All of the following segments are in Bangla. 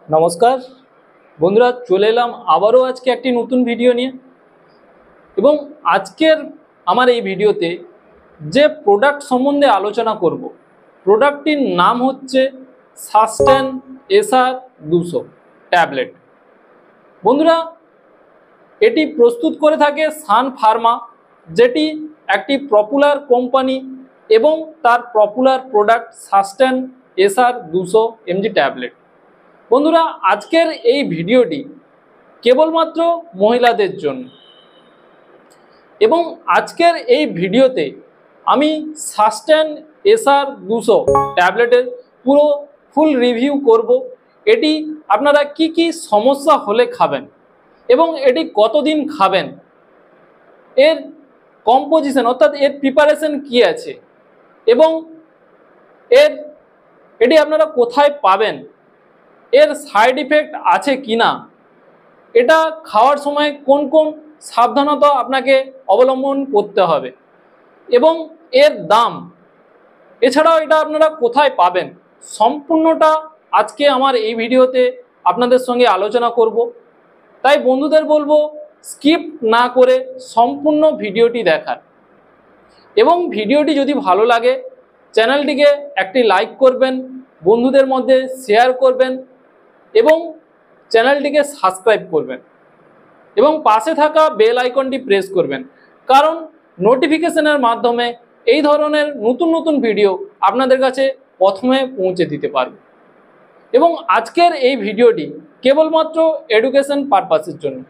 নমস্কার বন্ধুরা, চলে এলাম আবারও আজকে একটি নতুন ভিডিও নিয়ে। এবং আজকের আমার এই ভিডিওতে যে প্রোডাক্ট সম্বন্ধে আলোচনা করব, প্রোডাক্টটির নাম হচ্ছে সাস্টেন SR200 ট্যাবলেট। বন্ধুরা, এটি প্রস্তুত করে থাকে সান ফার্মা, যেটি একটি পপুলার কোম্পানি, এবং তার popular product sustain SR200 mg tablet. বন্ধুরা, আজকের এই ভিডিওটি কেবলমাত্র মহিলাদের জন্য, এবং আজকের এই ভিডিওতে আমি সাস্টেন SR200 ট্যাবলেটের পুরো ফুল রিভিউ করব। এটি আপনারা কি কি সমস্যা হলে খাবেন এবং এটি কতদিন খাবেন, এর কম্পোজিশন অর্থাৎ এর প্রিপারেশন কি আছে, এবং এটি আপনারা কোথায় পাবেন, এর সাইড ইফেক্ট আছে কি না, এটা খাওয়ার সময় কোন কোন সাবধানতা আপনাকে অবলম্বন করতে হবে, এবং এর দাম, এছাড়াও এটা আপনারা কোথায় পাবেন, সম্পূর্ণটা আজকে আমার এই ভিডিওতে আপনাদের সঙ্গে আলোচনা করব। তাই বন্ধুদের বলবো স্কিপ না করে সম্পূর্ণ ভিডিওটি দেখার, এবং ভিডিওটি যদি ভালো লাগে চ্যানেলটিকে একটি লাইক করবেন, বন্ধুদের মধ্যে শেয়ার করবেন, এবং চ্যানেলটিকে সাবস্ক্রাইব করবেন, এবং পাশে থাকা বেল আইকনটি প্রেস করবেন, কারণ নোটিফিকেশনের মাধ্যমে এই ধরনের নতুন নতুন ভিডিও আপনাদের কাছে প্রথমে পৌঁছে দিতে পারবে। এবং আজকের এই ভিডিওটি কেবলমাত্র এডুকেশন পারপাসের জন্য।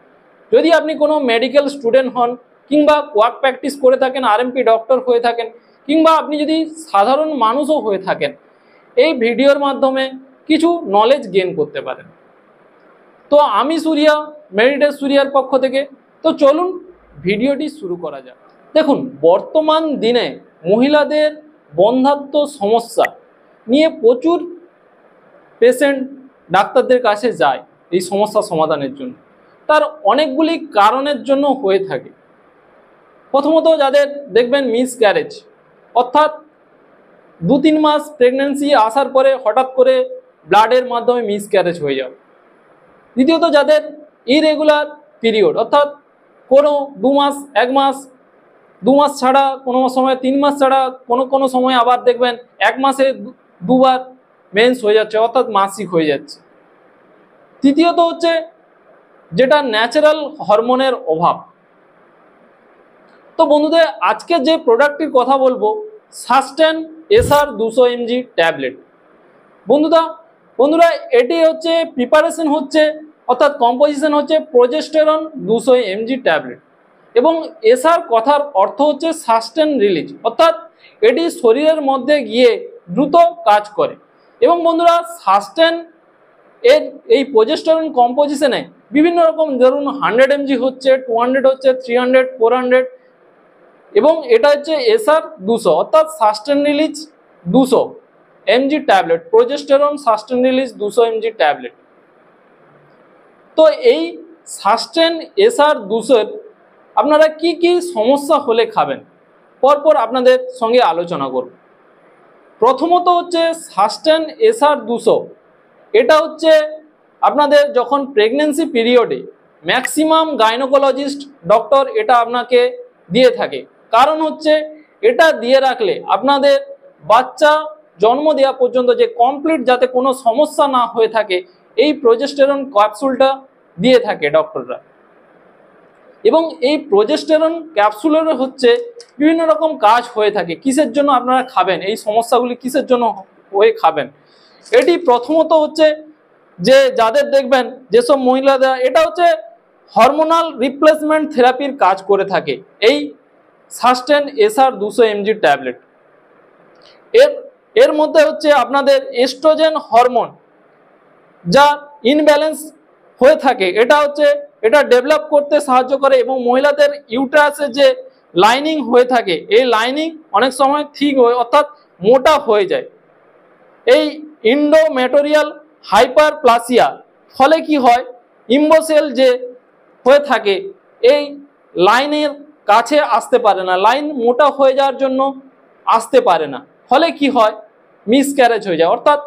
যদি আপনি কোনো মেডিকেল স্টুডেন্ট হন, কিংবা ওয়ার্ক প্র্যাকটিস করে থাকেন, RMP ডক্টর হয়ে থাকেন, কিংবা আপনি যদি সাধারণ মানুষও হয়ে থাকেন, এই ভিডিওর মাধ্যমে কিছু নলেজ গেইন করতে পারেন। তো আমি সুরিয়া, মেডিটেক সুরিয়ার পক্ষ থেকে, তো চলুন ভিডিওটি শুরু করা যাক। দেখুন, বর্তমান দিনে মহিলাদের বন্ধ্যাত্ব সমস্যা নিয়ে প্রচুর পেশেন্ট ডাক্তারদের কাছে যায় এই সমস্যা সমাধানের জন্য। তার অনেকগুলি কারণের জন্য হয়ে থাকে। প্রথমত, যাদের দেখবেন মিসক্যারেজ, অর্থাৎ 2-3 মাস প্রেগন্যান্সি আসার পরে হঠাৎ করে ব্লাডের মাধ্যমে মিসক্যারেজ হয়ে যাবে। দ্বিতীয়ত, যাদের ইরেগুলার পিরিয়ড, অর্থাৎ কোনো 2 মাস, 1 মাস, 2 মাস ছাড়া, কোনো সময় 3 মাস ছাড়া, কোনো সময় আবার দেখবেন 1 মাসে 2 বার মেন্স হয়ে যাচ্ছে, অর্থাৎ মাসিক হয়ে যাচ্ছে। তৃতীয়ত হচ্ছে যেটা ন্যাচারাল হরমোনের অভাব। তো বন্ধুদের, আজকে যে প্রোডাক্টটির কথা বলবো, সাস্টেন SR200 mg ট্যাবলেট। বন্ধুরা, এটি হচ্ছে প্রিপারেশন হচ্ছে, অর্থাৎ কম্পোজিশন হচ্ছে প্রোজেস্টেরন 200 mg ট্যাবলেট, এবং SR কথার অর্থ হচ্ছে সাস্টেন রিলিজ, অর্থাৎ এটি শরীরের মধ্যে গিয়ে দ্রুত কাজ করে। এবং বন্ধুরা, সাস্টেন এর এই প্রোজেস্টেরন কম্পোজিশনে বিভিন্ন রকম, ধরুন 100 mg হচ্ছে, 200 হচ্ছে, 300, 400, এবং এটা হচ্ছে SR200, অর্থাৎ sustain release 200 mg tablet, progesterone sustain release 200 mg tablet. তো এই সাস্টেন SR200 আপনারা কি কি সমস্যা হলে খাবেন, পরপর আপনাদের সঙ্গে আলোচনা করব। প্রথমত হচ্ছে সাস্টেন SR200, এটা হচ্ছে আপনাদের যখন প্রেগন্যান্সি পিরিয়ডে ম্যাক্সিমাম গাইনোকোলজিস্ট ডক্টর এটা আপনাকে দিয়ে থাকে। কারণ হচ্ছে এটা দিয়ে রাখলে আপনাদের বাচ্চা জন্ম দেওয়া পর্যন্ত যে কমপ্লিট, যাতে কোনো সমস্যা না হয়ে থাকে, এই প্রোজেস্টেরন ক্যাপসুলটা দিয়ে থাকে ডক্টররা। এবং এই প্রোজেস্টেরন ক্যাপসুলের হচ্ছে বিভিন্ন রকম কাজ হয়ে থাকে। কিসের জন্য আপনারা খাবেন, এই সমস্যাগুলি কিসের জন্য হয়ে খাবেন, এটি প্রথমত হচ্ছে যে যাদের দেখবেন যেসব মহিলারা, এটা হচ্ছে হরমোনাল রিপ্লেসমেন্ট থেরাপির কাজ করে থাকে এই সাস্টেন SR200 mg ট্যাবলেট। এর মধ্যে হচ্ছে আপনাদের এস্ট্রোজেন হরমোন যা ইনব্যালেন্স হয়ে থাকে, এটা ডেভেলপ করতে সাহায্য করে, এবং মহিলাদের ইউটেরাসে যে লাইনিং হয়ে থাকে, এই লাইনিং অনেক সময় ঠিক হয়ে, অর্থাৎ মোটা হয়ে যায়। এই ইন্ডোমেটোরিয়াল হাইপারপ্লাসিয়া ফলে কি হয়, ইম্বোসেল যে হয়ে থাকে, এই লাইনের কাছে আসতে পারে না, লাইন মোটা হয়ে যাওয়ার জন্য আসতে পারে না, ফলে কি হয়, মিসক্যারেজ হয়ে যায়, অর্থাৎ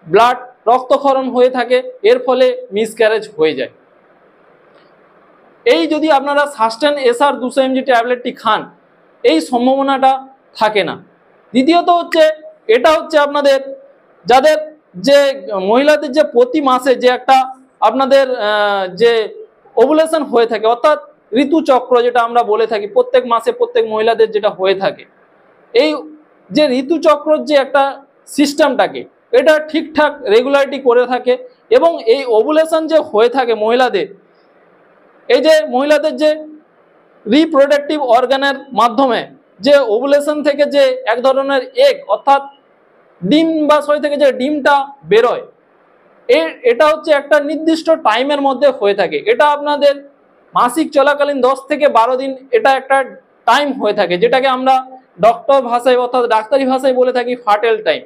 ব্লাড রক্তক্ষরণ হয়ে থাকে, এর ফলে মিসক্যারেজ হয়ে যায়। এই যদি আপনারা সাস্টেন এসআর 200 mg ট্যাবলেটটি খান, এই সম্ভাবনাটা থাকে না। দ্বিতীয়ত হচ্ছে, এটা হচ্ছে আপনাদের যাদের যে মহিলাদের যে প্রতি মাসে যে একটা আপনাদের যে ওভুলেশন হয়ে থাকে, অর্থাৎ ঋতুচক্র যেটা আমরা বলে থাকি, প্রত্যেক মাসে প্রত্যেক মহিলাদের যেটা হয়ে থাকে, এই যে ঋতুচক্রের যে একটা সিস্টেমটাকে এটা ঠিকঠাক রেগুলারিটি করে থাকে, এবং এই ওভুলেশন যে হয়ে থাকে মহিলাদের, এই যে মহিলাদের যে রিপ্রোডাক্টিভ অর্গানের মাধ্যমে যে ওভুলেশন থেকে যে এক ধরনের এগ অর্থাৎ ডিম্বাশয় থেকে যে ডিমটা বেরোয়, এটা হচ্ছে একটা নির্দিষ্ট টাইমের মধ্যে হয়ে থাকে। এটা আপনাদের মাসিক চলাকালীন 10 থেকে 12 দিন এটা একটা টাইম হয়ে থাকে, যেটাকে আমরা ডক্টর ভাষায় অর্থাৎ ডাক্তারি ভাষায় বলে থাকি ফার্টাইল টাইম।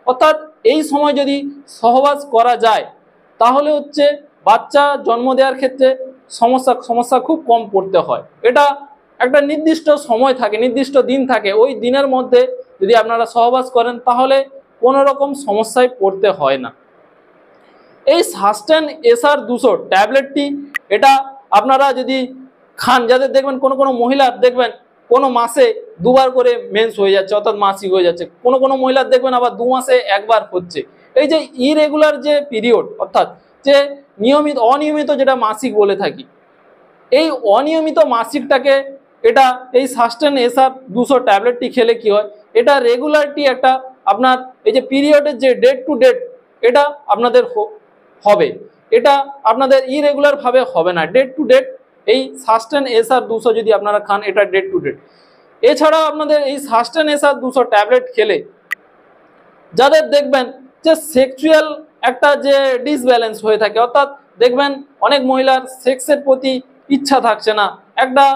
অর্থাৎ এই সময় যদি সহবাস করা যায় তাহলে হচ্ছে বাচ্চা জন্ম দেওয়ার ক্ষেত্রে সমস্যা খুব কম পড়তে হয়। এটা একটা নির্দিষ্ট সময় থাকে, নির্দিষ্ট দিন থাকে, ওই দিনের মধ্যে যদি আপনারা সহবাস করেন তাহলে কোনো রকম সমস্যায় পড়তে হয় না। এই সাস্টেন এসআর 200 ট্যাবলেটটি এটা আপনারা যদি খান, যাদের দেখবেন কোনো মহিলার দেখবেন কোনো মাসে 2 বার করে মেন্স হয়ে যাচ্ছে অর্থাৎ মাসিক হয়ে যাচ্ছে, কোনো মহিলার দেখবেন আবার 2 মাসে 1 বার হচ্ছে, এই যে ইরেগুলার যে পিরিয়ড অর্থাৎ যে অনিয়মিত যেটা মাসিক বলে থাকি, এই অনিয়মিত মাসিকটাকে এটা এই সাস্টেন এসআর 200 ট্যাবলেটটি খেলে কি হয়, এটা রেগুলারিটি একটা আপনার এই যে পিরিয়ডের যে ডেট টু ডেট এটা আপনাদের হবে, এটা আপনাদের ইরেগুলার ভাবে হবে না, ডেট টু ডেট এই সাস্টেন এসআর 200 যদি আপনারা খান এটা ডেট টু ডেট। এছাড়া আপনাদের এই সাস্টেন এসআর 200 ট্যাবলেট খেলে যাদের দেখবেন যে সেক্সুয়াল একটা যে ডিসব্যালেন্স হয়ে থাকে, অর্থাৎ দেখবেন অনেক মহিলার সেক্সের প্রতি ইচ্ছা থাকছে না, একটা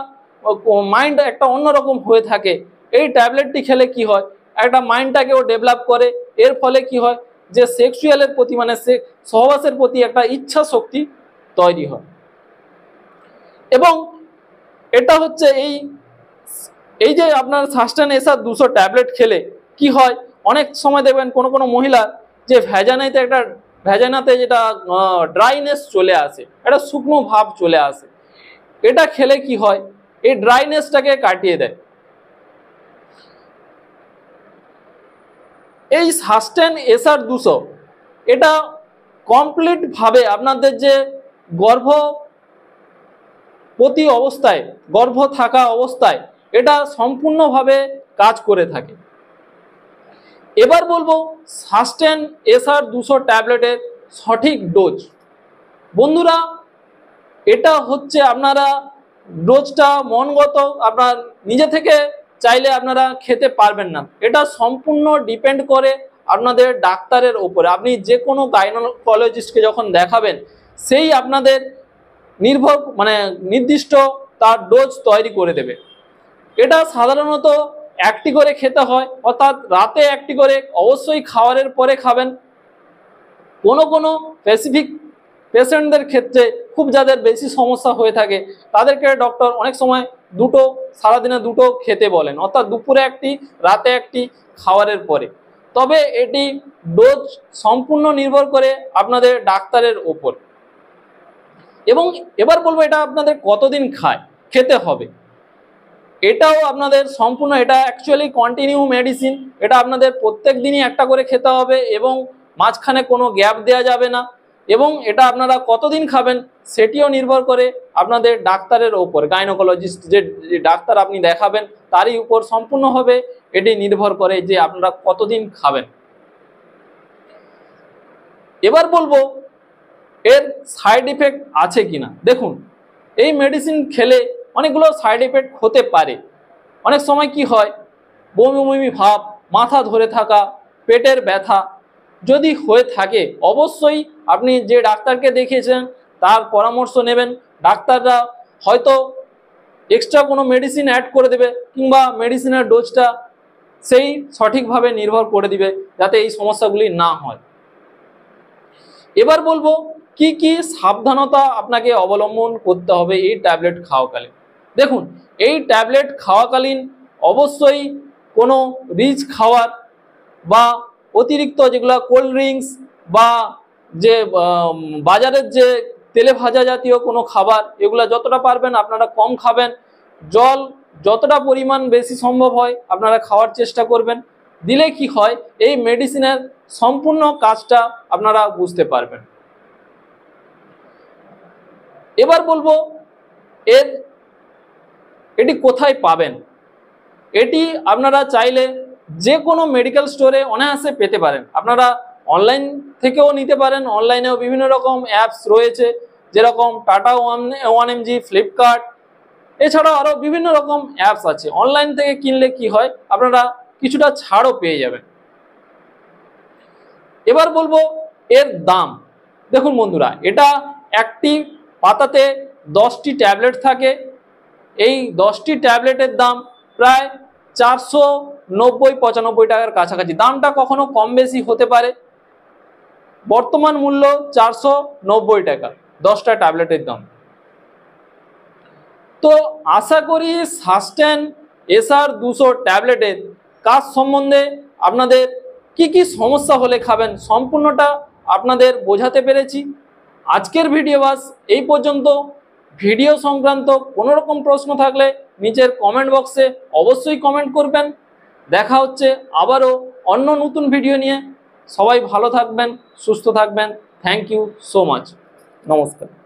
মাইন্ড একটা অন্যরকম হয়ে থাকে, এই ট্যাবলেটটি খেলে কি হয়, একটা মাইন্ডটাকেও ডেভেলপ করে, এর ফলে কি হয় যে সেক্সুয়ালের প্রতি মানে সহবাসের প্রতি একটা ইচ্ছা শক্তি তৈরি হয়। এবং এটা হচ্ছে এই যে আপনার সাস্টেন এসআর 200 ট্যাবলেট খেলে কি হয়, অনেক সময় দেখবেন কোনো মহিলা যে ভ্যাজানাতে যেটা ড্রাইনেস চলে আসে, একটা শুকনো ভাব চলে আসে, এটা খেলে কি হয় এই ড্রাইনেসটাকে কাটিয়ে দেয়। এই সাস্টেন এসআর 200 এটা কমপ্লিট ভাবে আপনাদের যে গর্ভবতী অবস্থায়, গর্ভ থাকা অবস্থায় এটা সম্পূর্ণভাবে কাজ করে থাকে। এবার বলবো সাস্টেন এসআর 200 ট্যাবলেটের সঠিক ডোজ। বন্ধুরা, এটা হচ্ছে আপনারা ডোজটা মনগত আপনার নিজে থেকে চাইলে আপনারা খেতে পারবেন না, এটা সম্পূর্ণ ডিপেন্ড করে আপনাদের ডাক্তারের উপরে। আপনি যে কোনো গাইনোকোলজিস্টকে যখন দেখাবেন সেই আপনাদের নির্দিষ্ট তার ডোজ তৈরি করে দেবে। এটা সাধারণত 1টি করে খেতে হয়, অর্থাৎ রাতে 1টি করে অবশ্যই খাওয়ারের পরে খাবেন। কোনো স্পেসিফিক পেশেন্টদের ক্ষেত্রে খুব যাদের বেশি সমস্যা হয়ে থাকে তাদেরকে ডক্টর অনেক সময় সারাদিনে 2টো খেতে বলেন, অর্থাৎ দুপুরে 1টি রাতে 1টি খাওয়ারের পরে। তবে এটি ডোজ সম্পূর্ণ নির্ভর করে আপনাদের ডাক্তারের ওপর। এবং এবার বলবো এটা আপনাদের কতদিন খেতে হবে, এটাও আপনাদের সম্পূর্ণ, এটা অ্যাকচুয়ালি কন্টিনিউ মেডিসিন, এটা আপনাদের প্রত্যেক দিনই 1টা করে খেতে হবে এবং মাঝখানে কোনো গ্যাপ দেওয়া যাবে না। এবং এটা আপনারা কতদিন খাবেন সেটিও নির্ভর করে আপনাদের ডাক্তারের ওপর, গাইনোকোলজিস্ট যে ডাক্তার আপনি দেখাবেন তারই উপর সম্পূর্ণভাবে এটি নির্ভর করে যে আপনারা কতদিন খাবেন। এবার বলবো এর সাইড ইফেক্ট আছে কিনা। দেখুন, এই মেডিসিন খেলে অনেকগুলো সাইড ইফেক্ট হতে পারে। অনেক সময় কি হয়, বমি ভাব, মাথা ধরে থাকা, পেটের ব্যথা যদি হয়ে থাকে অবশ্যই আপনি যে ডাক্তারকে দেখিয়েছেন তার পরামর্শ নেবেন। ডাক্তাররা হয়তো এক্সট্রা কোনো মেডিসিন অ্যাড করে দেবে কিংবা মেডিসিনের ডোজটা সেই সঠিকভাবে নির্ভর করে দিবে যাতে এই সমস্যাগুলি না হয়। এবার বলবো কি সাবধানতা আপনাকে অবলম্বন করতে হবে এই ট্যাবলেট খাওয়াকালীন। দেখুন, এই ট্যাবলেট খাওয়াকালীন অবশ্যই কোনো রিচ খাওয়ার বা অতিরিক্ত যেগুলো কোল্ড ড্রিঙ্কস বা যে বাজারের যে তেলে ভাজা জাতীয় কোনো খাবার, এগুলা যতটা পারবেন আপনারা কম খাবেন। জল যতটা পরিমাণ বেশি সম্ভব হয় আপনারা খাওয়ার চেষ্টা করবেন। দিলে কি হয়, এই মেডিসিনের সম্পূর্ণ কাজটা আপনারা বুঝতে পারবেন। এবার বলবো এটি কোথায় পাবেন। এটি আপনারা চাইলে যে কোনো মেডিকেল স্টোরে অনায়াসে পেতে পারেন। আপনারা অনলাইন থেকেও নিতে পারেন, অনলাইনেও বিভিন্ন রকম অ্যাপস রয়েছে, যেরকম টাটা 1mg, ফ্লিপকার্ট, এছাড়াও আরও বিভিন্ন রকম অ্যাপস আছে। অনলাইন থেকে কিনলে কি হয়, আপনারা কিছুটা ছাড়ও পেয়ে যাবেন। এবার বলবো এর দাম। দেখুন বন্ধুরা, এটা একটি পাতাতে 10টি ট্যাবলেট থাকে। এই 10টি ট্যাবলেটের দাম প্রায় 490-95 টাকার কাছাকাছি। দামটা কখনো কম বেশি হতে পারে। বর্তমান মূল্য 490 টাকা 10টা ট্যাবলেটের দাম। তো আশা করি সাস্টেন SR200 ট্যাবলেটের কাজ সম্বন্ধে আপনাদের কি কি সমস্যা হলে খাবেন সম্পূর্ণটা আপনাদের বোঝাতে পেরেছি। আজকের ভিডিও বাস এই পর্যন্ত। ভিডিও সংক্রান্ত কোনো রকম প্রশ্ন থাকলে নিচের কমেন্ট বক্সে অবশ্যই কমেন্ট করবেন। দেখা হচ্ছে আবারও অন্য নতুন ভিডিও নিয়ে। সবাই ভালো থাকবেন, সুস্থ থাকবেন। Thank you so much. নমস্কার।